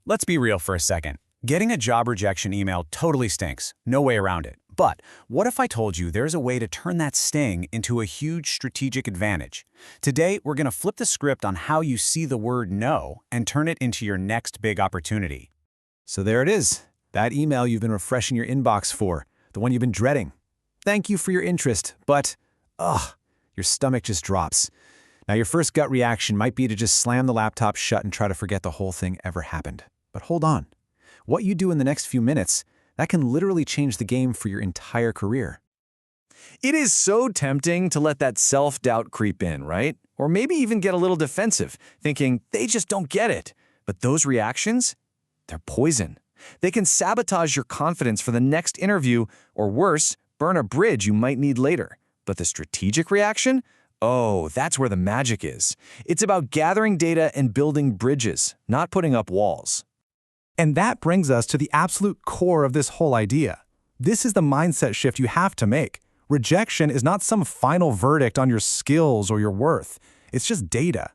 Let's be real for a second. Getting a job rejection email totally stinks. No way around it. But what if I told you there's a way to turn that sting into a huge strategic advantage? Today, we're going to flip the script on how you see the word no and turn it into your next big opportunity. So there it is, that email you've been refreshing your inbox for, the one you've been dreading. Thank you for your interest, but, your stomach just drops. Now your first gut reaction might be to just slam the laptop shut and try to forget the whole thing ever happened. But hold on. What you do in the next few minutes, that can literally change the game for your entire career. It is so tempting to let that self-doubt creep in, right? Or maybe even get a little defensive, thinking they just don't get it. But those reactions, they're poison. They can sabotage your confidence for the next interview, or worse, burn a bridge you might need later. But the strategic reaction? Oh, that's where the magic is. It's about gathering data and building bridges, not putting up walls. And that brings us to the absolute core of this whole idea. This is the mindset shift you have to make. Rejection is not some final verdict on your skills or your worth. It's just data.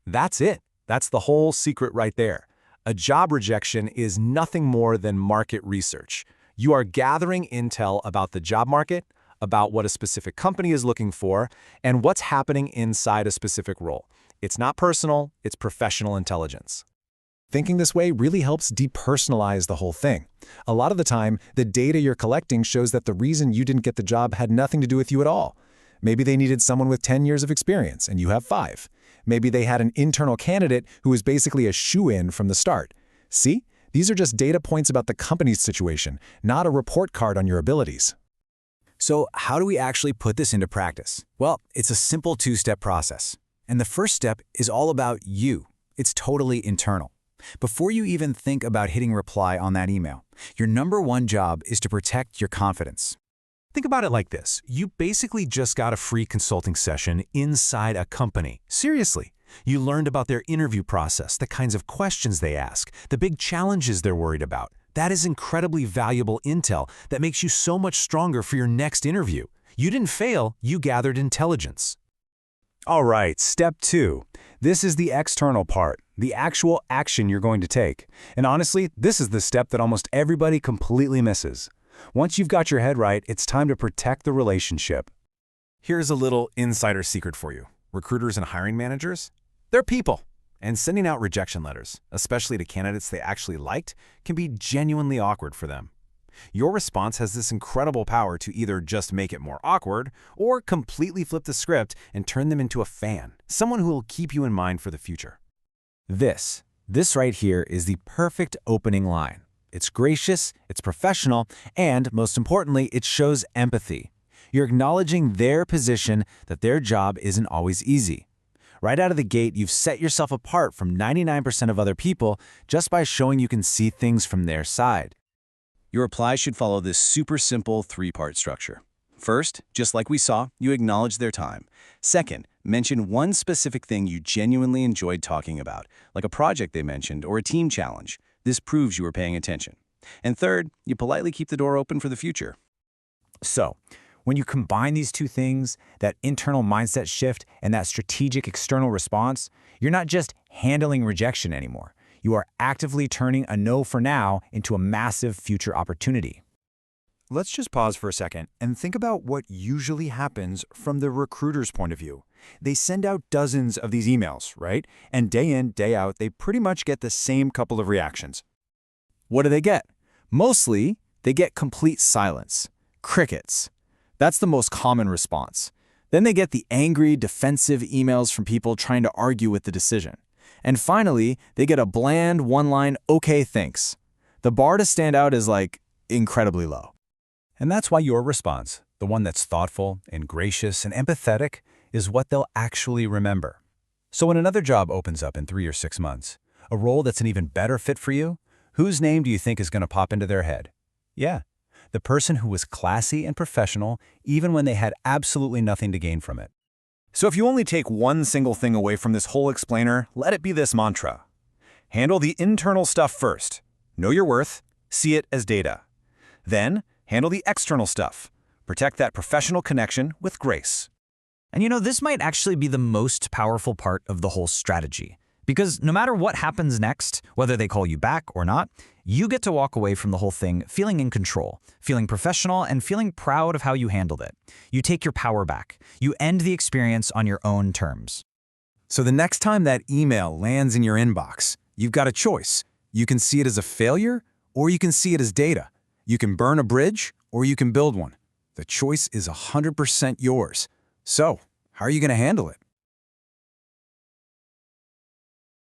That's it. That's the whole secret right there. A job rejection is nothing more than market research. You are gathering intel about the job market, about what a specific company is looking for, and what's happening inside a specific role. It's not personal, it's professional intelligence. Thinking this way really helps depersonalize the whole thing. A lot of the time, the data you're collecting shows that the reason you didn't get the job had nothing to do with you at all. Maybe they needed someone with 10 years of experience, and you have 5. Maybe they had an internal candidate who was basically a shoo-in from the start. See? These are just data points about the company's situation, not a report card on your abilities. So how do we actually put this into practice? Well, it's a simple 2-step process. And the first step is all about you. It's totally internal. Before you even think about hitting reply on that email, your number one job is to protect your confidence. Think about it like this. You basically just got a free consulting session inside a company. Seriously. You learned about their interview process, the kinds of questions they ask, the big challenges they're worried about. That is incredibly valuable intel that makes you so much stronger for your next interview. You didn't fail, you gathered intelligence. All right, step 2. This is the external part, the actual action you're going to take. And honestly, this is the step that almost everybody completely misses. Once you've got your head right, it's time to protect the relationship. Here's a little insider secret for you. Recruiters and hiring managers, they're people. And sending out rejection letters, especially to candidates they actually liked, can be genuinely awkward for them. Your response has this incredible power to either just make it more awkward or completely flip the script and turn them into a fan, someone who will keep you in mind for the future. This right here is the perfect opening line. It's gracious, it's professional, and most importantly, it shows empathy. You're acknowledging their position that their job isn't always easy. Right out of the gate, you've set yourself apart from 99% of other people just by showing you can see things from their side. Your reply should follow this super simple 3-part structure. First, just like we saw, you acknowledge their time. Second, mention one specific thing you genuinely enjoyed talking about, like a project they mentioned or a team challenge. This proves you were paying attention. And third, you politely keep the door open for the future. So, when you combine these two things, that internal mindset shift and that strategic external response, you're not just handling rejection anymore. You are actively turning a no for now into a massive future opportunity. Let's just pause for a second and think about what usually happens from the recruiter's point of view. They send out dozens of these emails, right? And day in, day out, they pretty much get the same couple of reactions. What do they get? Mostly, they get complete silence. Crickets. That's the most common response. Then they get the angry, defensive emails from people trying to argue with the decision. And finally, they get a bland one-line, okay, thanks. The bar to stand out is incredibly low. And that's why your response, the one that's thoughtful and gracious and empathetic, is what they'll actually remember. So when another job opens up in 3 or 6 months, a role that's an even better fit for you, whose name do you think is going to pop into their head? Yeah, the person who was classy and professional even when they had absolutely nothing to gain from it. So if you only take one single thing away from this whole explainer, let it be this mantra. Handle the internal stuff first. Know your worth, see it as data. Then, handle the external stuff. Protect that professional connection with grace. And this might actually be the most powerful part of the whole strategy. Because no matter what happens next, whether they call you back or not, you get to walk away from the whole thing feeling in control, feeling professional, and feeling proud of how you handled it. You take your power back. You end the experience on your own terms. So the next time that email lands in your inbox, you've got a choice. You can see it as a failure, or you can see it as data. You can burn a bridge, or you can build one. The choice is 100% yours. So, how are you going to handle it?